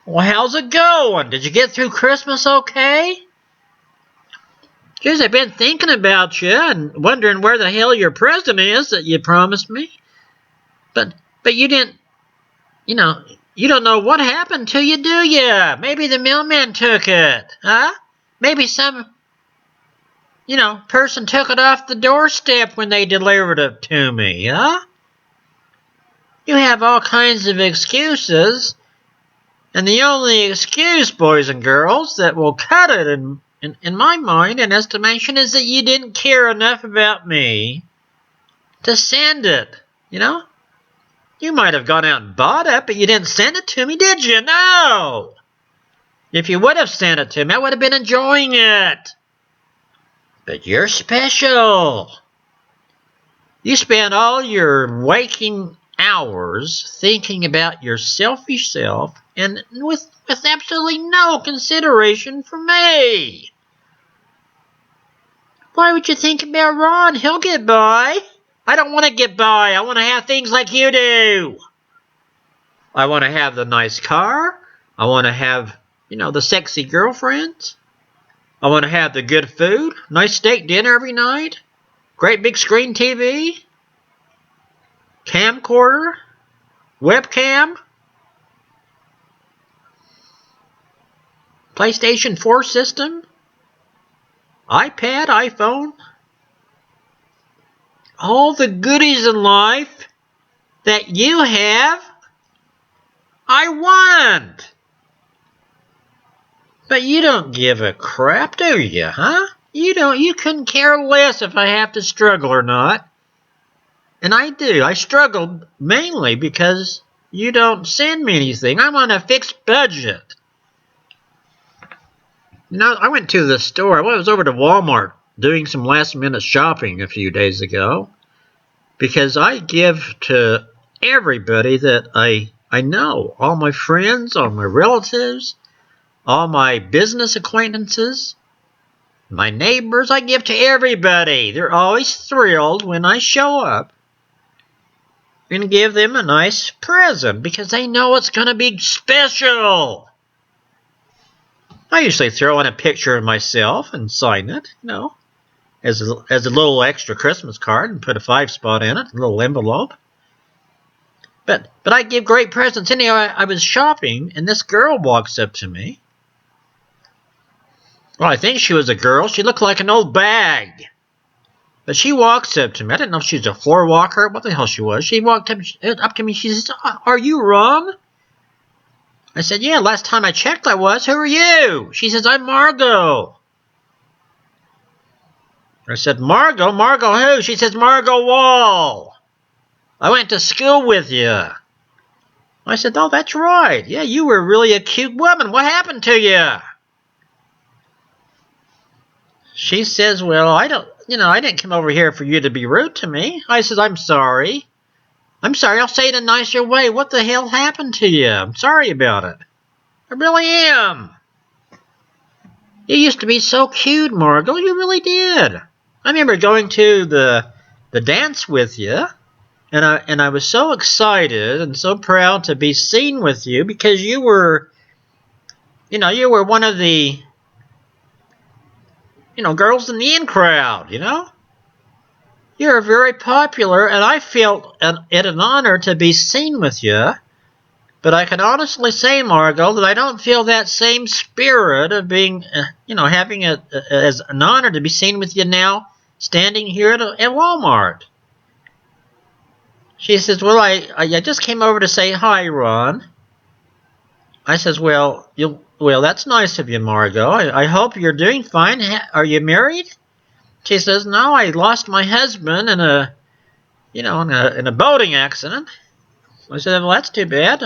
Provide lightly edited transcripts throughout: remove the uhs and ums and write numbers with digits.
Well, how's it going? Did you get through Christmas okay? Geez, I've been thinking about you and wondering where the hell your present is that you promised me. But you didn't, you don't know what happened to you, do you? Maybe the mailman took it, huh? Maybe some, person took it off the doorstep when they delivered it to me, huh? You have all kinds of excuses, and the only excuse, boys and girls, that will cut it in my mind and estimation is that you didn't care enough about me to send it, You might have gone out and bought it, but you didn't send it to me, did you? No! If you would have sent it to me, I would have been enjoying it. But you're special. You spend all your waking hours thinking about your selfish self and with absolutely no consideration for me. Why would you think about Ron? He'll get by. I don't want to get by. I want to have things like you do. I want to have the nice car. I want to have, the sexy girlfriends. I want to have the good food. Nice steak dinner every night. Great big screen TV. Camcorder. Webcam. PlayStation 4 system. iPad, iPhone. All the goodies in life that you have, I want. But you don't give a crap, do you, huh? You couldn't care less if I have to struggle or not. And I do. I struggled mainly because you don't send me anything. I'm on a fixed budget. I went to the store. I was over to Walmart doing some last-minute shopping a few days ago because I give to everybody that I know. All my friends, all my relatives, all my business acquaintances, my neighbors. I give to everybody. They're always thrilled when I show up and give them a nice present because they know it's going to be special. I usually throw in a picture of myself and sign it, as a little extra Christmas card and put a 5-spot in it, a little envelope. But I give great presents. Anyway, I was shopping, and this girl walks up to me. Well, I think she was a girl. She looked like an old bag. But she walks up to me. I didn't know if she was a floor walker, what the hell she was. She walked up to me. She says, "Are you Ron?" I said, "Yeah, last time I checked I was. Who are you?" She says, "I'm Margot." I said, "Margot? Margot who?" She says, "Margot Wall. I went to school with you." I said, "Oh, that's right. Yeah, you were really a cute woman. What happened to you?" She says, "Well, I didn't come over here for you to be rude to me." I said, "I'm sorry. I'm sorry. I'll say it in a nicer way. What the hell happened to you? I'm sorry about it. I really am. You used to be so cute, Margot. You really did. I remember going to the dance with you, and I was so excited and so proud to be seen with you because you were one of the, girls in the in crowd, You're very popular, and I felt it an honor to be seen with you. But I can honestly say, Margot, that I don't feel that same spirit of being, having it as an honor to be seen with you now, standing here at Walmart." She says, "Well, I just came over to say hi, Ron." I says, "Well, that's nice of you, Margot. I hope you're doing fine. Are you married?" She says, "No, I lost my husband in a boating accident." I said, "Well, that's too bad."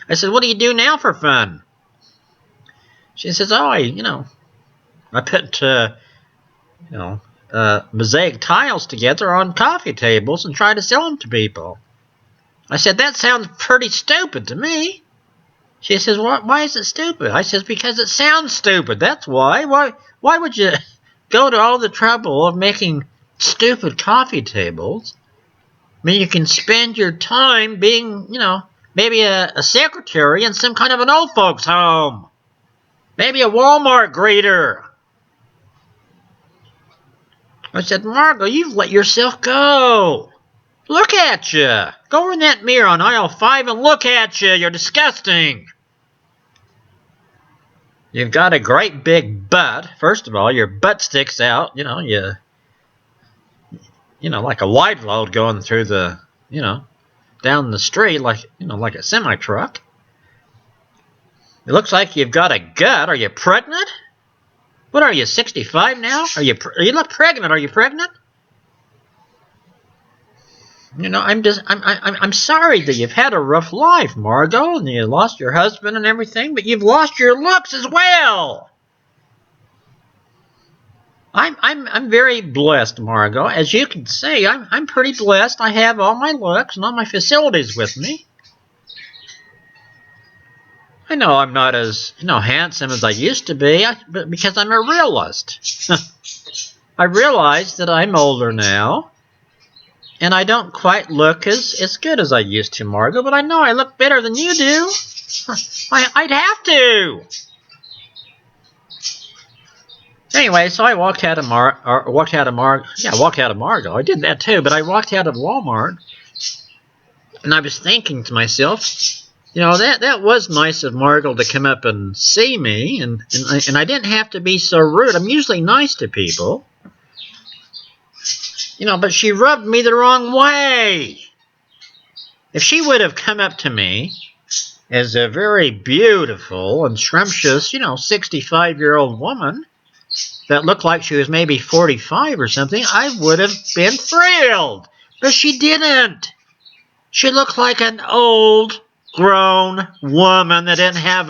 I said, "What do you do now for fun?" She says, "Oh, I put, mosaic tiles together on coffee tables and try to sell them to people." I said, "That sounds pretty stupid to me." She says, "Why is it stupid?" I says, "Because it sounds stupid. That's why. Why would you go to all the trouble of making stupid coffee tables? I mean, you can spend your time being, Maybe a secretary in some kind of an old folks home. Maybe a Walmart greeter. I said, Margot, you've let yourself go. Look at you. Go in that mirror on aisle 5 and look at you. You're disgusting. You've got a great big butt. First of all, your butt sticks out. Like a wide load going through the, down the street like a semi-truck. It looks like you've got a gut. Are you pregnant? What are you, 65 now? You look pregnant. Are you pregnant? I'm sorry that you've had a rough life, Margot, and you lost your husband and everything, but you've lost your looks as well. I'm very blessed, Margot. As you can see, I'm pretty blessed. I have all my looks and all my facilities with me. I know I'm not as handsome as I used to be, but because I'm a realist. I realize that I'm older now, and I don't quite look as good as I used to, Margot. But I know I look better than you do. I'd have to. Anyway, so I walked out of Margot. I did that too, but I walked out of Walmart, and I was thinking to myself, that was nice of Margot to come up and see me, and I didn't have to be so rude. I'm usually nice to people, but she rubbed me the wrong way. If she would have come up to me as a very beautiful and scrumptious, 65-year-old woman that looked like she was maybe 45 or something, I would have been thrilled. But she didn't. She looked like an old, grown woman that didn't have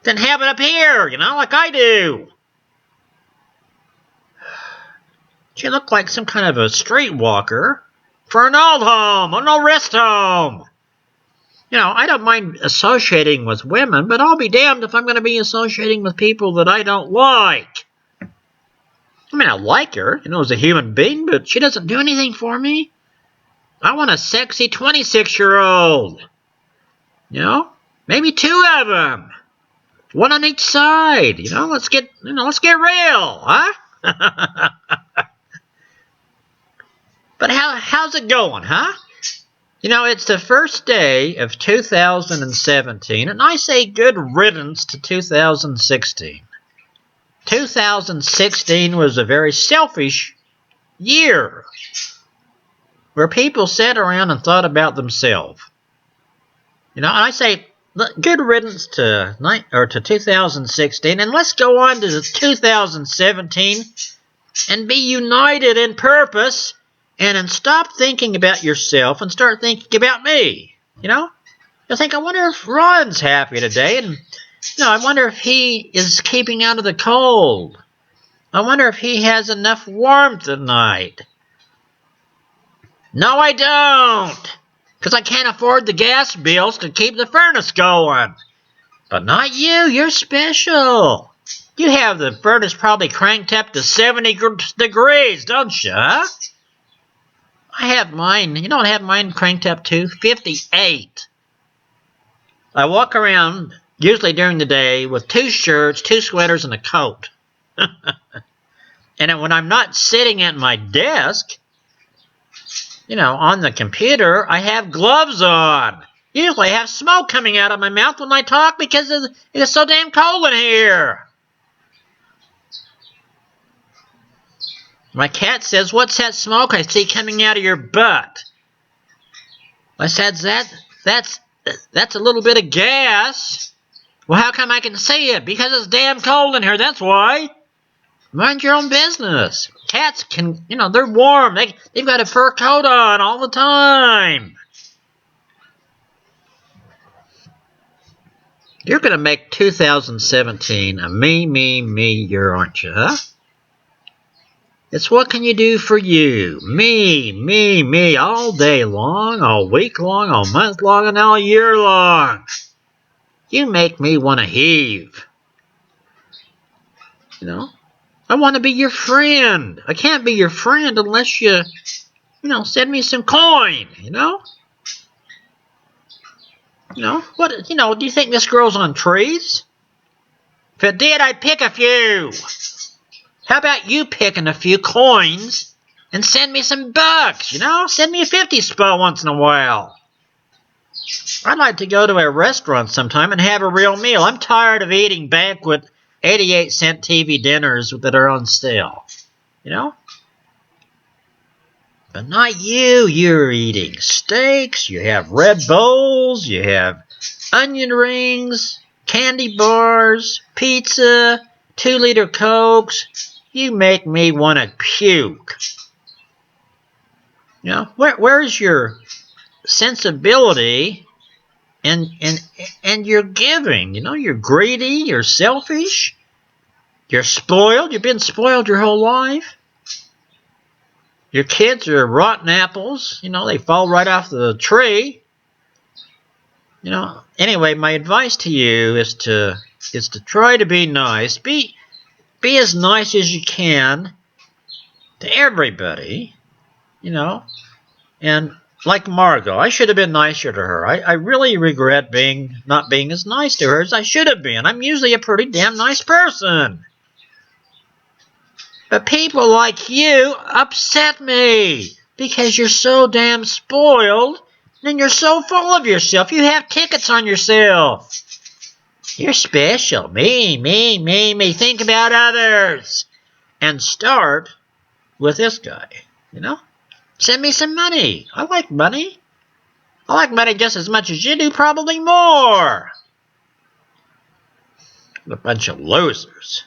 didn't have it up here, like I do. She looked like some kind of a streetwalker for an old home, an old rest home. I don't mind associating with women, but I'll be damned if I'm going to be associating with people that I don't like. I mean, I like her, as a human being, but she doesn't do anything for me. I want a sexy 26-year-old. Maybe 2 of them. 1 on each side. Let's get real, huh? But how's it going, huh? It's the first day of 2017, and I say good riddance to 2016. 2016 was a very selfish year where people sat around and thought about themselves. And I say good riddance to 2016, and let's go on to 2017 and be united in purpose. And stop thinking about yourself and start thinking about me. You think, I wonder if Ron's happy today. And, I wonder if he is keeping out of the cold. I wonder if he has enough warmth at night. No, I don't. Because I can't afford the gas bills to keep the furnace going. But not you. You're special. You have the furnace probably cranked up to 70 degrees, don't you? I have mine. I have mine cranked up to 58. I walk around, usually during the day, with 2 shirts, 2 sweaters, and a coat. And when I'm not sitting at my desk, on the computer, I have gloves on. Usually I have smoke coming out of my mouth when I talk because it's so damn cold in here. My cat says, what's that smoke I see coming out of your butt? I said, that's a little bit of gas. Well, how come I can see it? Because it's damn cold in here, that's why. Mind your own business. Cats can, they're warm. They've got a fur coat on all the time. You're going to make 2017 a me year, aren't you, huh? It's what can you do for you? Me, all day long, all week long, all month long, and all year long. You make me want to heave. I want to be your friend. I can't be your friend unless you Send me some coin, What, do you think this grows on trees? If it did, I'd pick a few. How about you picking a few coins and send me some bucks, Send me a 50 spot once in a while. I'd like to go to a restaurant sometime and have a real meal. I'm tired of eating banquet 88-cent TV dinners that are on sale, But not you. You're eating steaks, you have Red Bulls, you have onion rings, candy bars, pizza, 2-liter Cokes. You make me want to puke. Where's your sensibility and your giving? You're greedy, you're selfish, you're spoiled. You've been spoiled your whole life. Your kids are rotten apples. They fall right off the tree. Anyway, my advice to you is to try to be nice. Be as nice as you can to everybody, And like Margot, I should have been nicer to her. I really regret not being as nice to her as I should have been. I'm usually a pretty damn nice person. But people like you upset me because you're so damn spoiled and you're so full of yourself. You have tickets on yourself. You're special. Me. Think about others. And start with this guy, Send me some money. I like money. I like money just as much as you do, probably more. A bunch of losers.